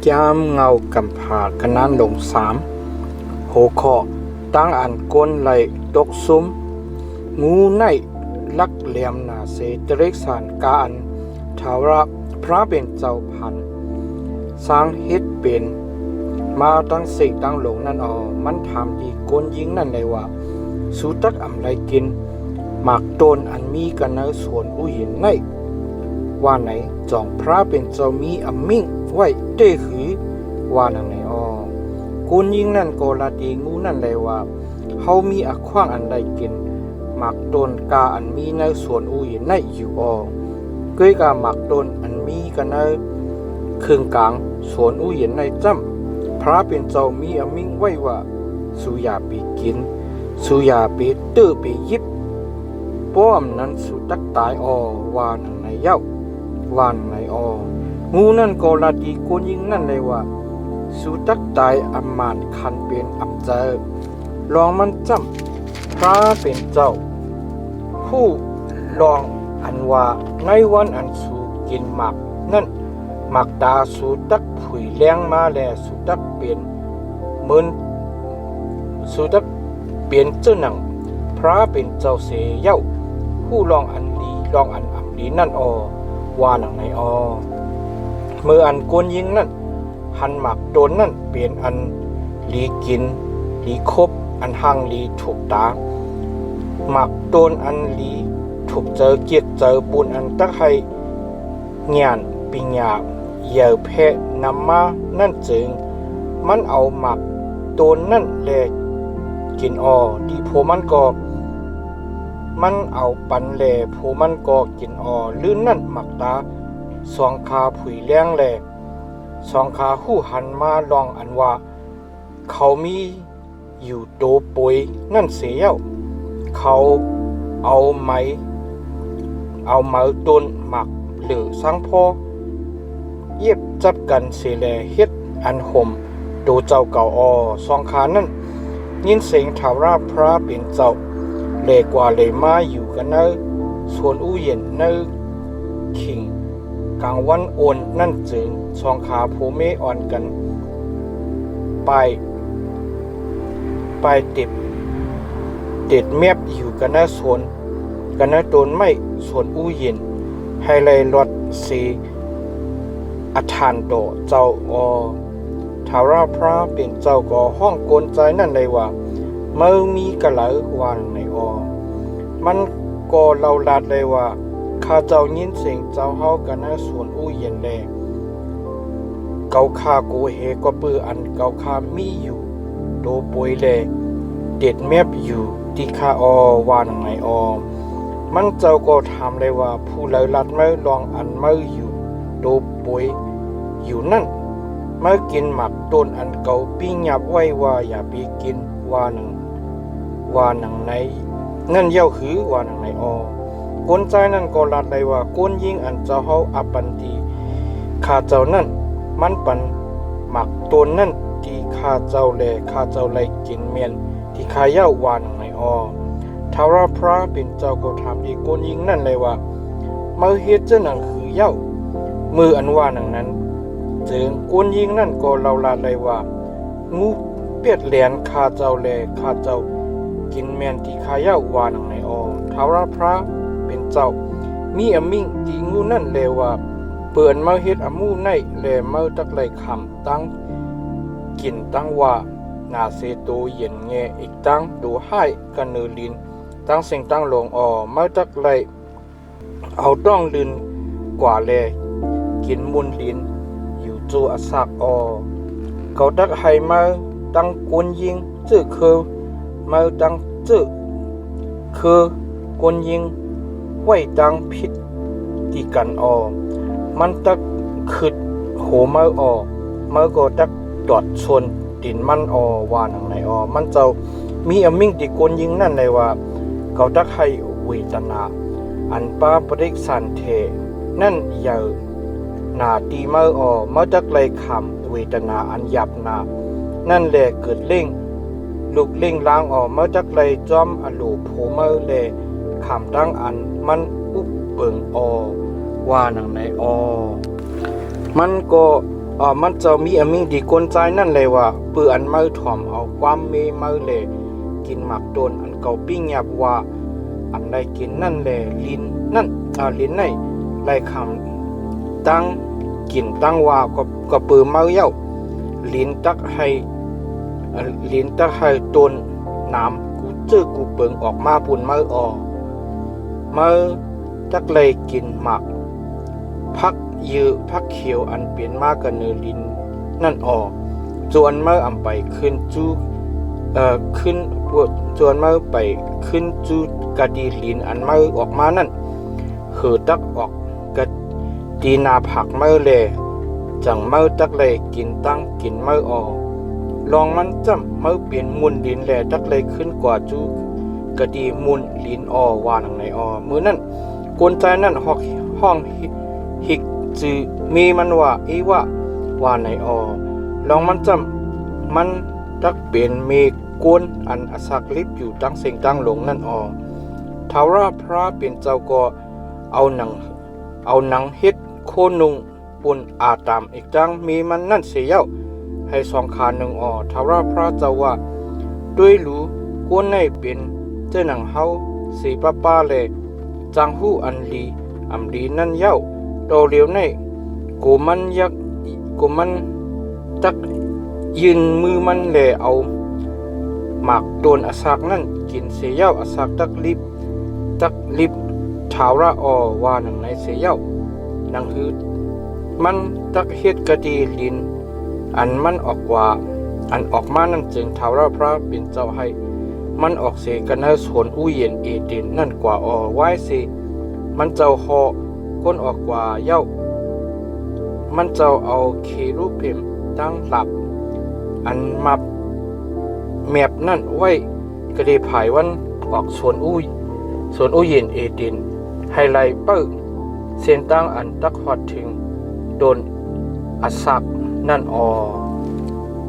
ยามเงากำผากันนั้นลงสามโหคอตั้งอันก้นไหลตกซุ้มงูในลักเหลี่ยมนาเสตริกสารกาอันทาวระพระเป็นเจ้าพันสร้างเฮ็ดเป็นมาตั้งสิ่งตั้งหลงนั่นมันทำดีก้นยิงนั่นเลยว่าสูตักอำไรกินหมากต้นอันมีกันในสวนอุหินในว่าไหนจองพระเป็นเจ้ามีอำมิ่งไว้เต้หือว่านังไหนก้นยิงนั่นก็ละดีงูนั่นเลยว่าเฮามีอักขว้างอันใดกินหมากต้นกาอันมีในสวนอุหินในอยู่เกยกาหมากต้นอันมีกันในเครื่องกลางสวนอุหินในจ้ำพระเป็นเจ้ามีอำมิ่งไว้ว่าสุยาปีกินสุยาปีตื้อปียิบป้อมนั้นสุตักตายว่านังในเย้าว่านังในงูนั่นก็ละดีโกนยิงนั่นเลยว่าสุตักตายอำมานคันเป็นอับเจอลองมันจำพระเป็นเจ้าผู้ลองอันว่าในวันอันสูกินหมักนั่นหมักตาสุตักผุยแรงมาแลสุตักเป็นเหมือนสุตักเป็นเจ้าหนังพระเป็นเจ้าเสยเย้าผู้ลองอันดีลองอันอับดีนั่นว่าหนังในเมื่ออันโกนยิงนั่นหันหมักโดนนั่นเปลี่ยนอันลีกินลีคบอันห่างลีถูกตาหมักโดนอันลีถูกเจอเกียรติเจอบุญอันตักให้งานปิญญาเย่อแพะนำมานั่นจึงมันเอาหมักโดนนั่นแลกินดีโพมันก็มันเอาปันแลโพมันก็กินลื่นนั่นหมักตาสองขาผุยแรงแลสองขาหู้หันมาลองอันว่าเขามีอยู่โตป่วยนั่นเสียเขาเอาไม้ต้นหมักหรือสังพอเย็บจับกันเสแลเฮ็ดอันห่มโตเจ้าเก่าสองขานั่นยินเสียงถาวราพระเป็นเจ้าเลกว่าเลยมาอยู่กันเนสวนอู้เย็นเนขิงกลางวันโอนนั่นจึงสองขาโพเมอ่อนกันไปติดแมบอยู่กันเนสวนกันเนต้นไม้สวนอู้เย็นให้เลยรถสีอาทานโตเจ้าทาราพระเป็นเจ้าก็ห้องโกนใจนั่นเลยว่าเมื่อมีกะไหลวันในมันก็เล่าลาดเลยว่าข้าเจ้ายินเสียงเจ้าเฮากันในสวนอู้เย็นแลเกาคาโกเฮก็ปืออันเกาคามีอยู่โตป่วยแลเด็ดแมบอยู่ที่คาวันในมันเจ้าก็ถามเลยว่าผู้เล่าลาดเมื่อลองอันเมื่ออยู่โตป่วยอยู่นั่นเมื่อกินหมักต้นอันเก่าปิ้งหยับไว้ว่าอย่าไปกินว่าหนังในนั่นเย้าหือว่าหนังในก้นใจนั่นก็ลัดเลยว่าก้นยิงอันเจ้าเฮาอัปปันตีข้าเจ้านั่นมันปันหมักต้นนั่นที่ข้าเจ้าไลกินเมียนที่ข้าเย้าว่าหนังในทาราพระเป็นเจ้าก็ถามที่ก้นยิงนั่นเลยว่าเมื่อเฮ็ดเจ้าหนังหือเย้ามืออันว่าหนังนั้นจึงก้นยิงนั่นก็เล่าลาดเลยว่างูเปียดแหลนข้าเจ้ากินแมนที่ข้าเย้าวานังในทาวราพระเป็นเจ้ามีอมิ่งที่งูนั่นเลว่าเปิ่นมาเฮ็ดอมูในแลเมื่อตักไหลคำตั้งกินตั้งว่านาเซโตเย็นแงอีกตั้งดูให้กันเนลินตั้งสิ่งตั้งลงเมื่อตักไหลเอาต้องลินกว่าแลกินมุนลินอยู่จูอสักเขาตักให้มาตั้งกวนยิงจื้อคือมาตั้งจื้อคือกวนยิงไว้ตั้งผิดที่กันมันตักขึ้นโหมามาก็ตักตอดชนดินมันว่าหนังไหนมันเจ้ามีอมิ่งที่กวนยิงนั่นเลยว่าเขาตักให้เวทนาอันป้าปริกสันเทนั่นใหญ่นาตีเมื่อตักเลยคำเวทนาอันหยับนานั่นแหละเกิดเล่งลูกเล่งล้างเมื่อจักเลยจอมอลูโผเมื่อแลขำตั้งอันมันอุบเปิงว่าหนังในมันก็ มันจะมีอมิงดีกวนใจนั่นเลยว่าเปื่ออันเมื่อถ่อมเอาความเมเมื่อเลยกินหมักโดนอันเก่าปิ้งหยับว่าอันใดกินนั่นเลยลิ้นนั่นลิ้นในไรคำตั้งกินตั้งว่าก็เปื่อเมื่อเย้าลิ้นตักให้ต้นน้ำกูเจอกูเปิงออกมาปุ่นเมื่อเมื่อตักเลยกินหมักพักพักเขียวอันเปลี่ยนมากกันเนลินนั่นจวนเมื่ออำไปขึ้นจูขึ้นจวนเมื่อไปขึ้นจูกะดีลินอันเมื่อออกมานั่นตักออกกะดีนาผักเมื่อเลจังเมื่อตักเลยกินตั้งกินเมื่อลองมันจำเมื่อเปลี่ยนมุนลินแลตักเลยขึ้นกว่าจูกะดีมุนลินวานังในมือนั่นกวนใจนั่นห้องฮิกจือมีมันว่าในลองมันจำมันตักเปลี่ยนเมกวนอันอสักลิบอยู่ตั้งเสียงตั้งหลงนั่นทาวราพระเป็นเจ้าก็เอาหนังเฮ็ดโคนุงปุ่นอาตามอีกตั้งมีมันนั่นเสียเย้าให้สองขาหนึ่งทาวราพระเจ้าว่าด้วยรู้กวนในเป็นเจ้าหนังเฮาสีป้าเลยจังหู้อันลีอำลีนั่นเย้าโตเลียวในกูมันตักยืนมือมันแลเอาหมากโดนอสักนั่นกินเสียเย้าอสักตักลิบถาวระว่าหนังในเสียเย้านังฮือมันตักเฮ็ดกะดีลินอันมันออกมานั่นจึงถาวระพระเป็นเจ้าให้มันออกเสกันในสวนอู้เย็นเอเดนนั่นกว่าไว้สิมันเจ้าก้นออกกว่าเย้ามันเจ้าเอาเครูปเพ่มตั้งหลับอันมาแมบนั่นไว้กระเดผายวันออกสวนอู้เย็นเอเดนไฮไลท์เปิ้ลเส้นตั้งอันตักฮอดถึงโดนอัสักนั่น